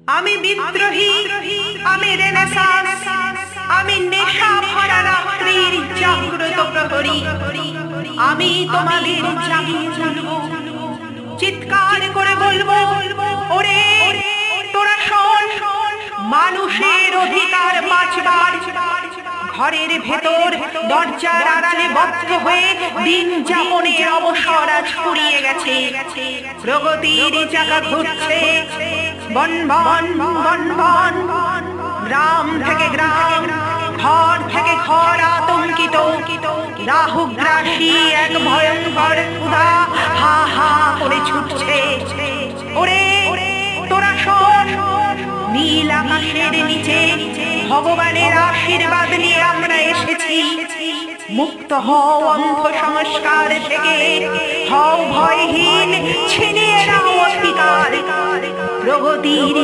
আমি বিদ্রোহী, আমি রেনেসাঁস, আমি নেশা ভরা রাত্রির জাগ্রত প্রহরী। আমি তোমাদের জাগিয়ে তুলব, চিৎকার করে বলবো, ওরে তোরা শোন, মানুষের অধিকার বাঁচবার ঘরের ভেতর দরজার আড়ালে বদ্ধ হয়ে দিন যাপনের অবসর আজ ফুরিয়ে গেছে। প্রগতির চাকা ঘুরছে, বন বন বন বন, গ্রাম থেকে গ্রাম, ঘর থেকে ঘর আতঙ্কিত, রাহুগ্রাসী এক ভয়ঙ্কর ক্ষুধা হা হা করে ছুটছে। ওরে তোরা শোন, নীল আকাশের নিচে ভগবানের আশীর্বাদ নিয়ে আমরা এসেছি। মুক্ত হও অন্ধ সংস্কার থেকে, হও ভয়হীন, ছিনিয়ে নাও অধিকার। প্রগতির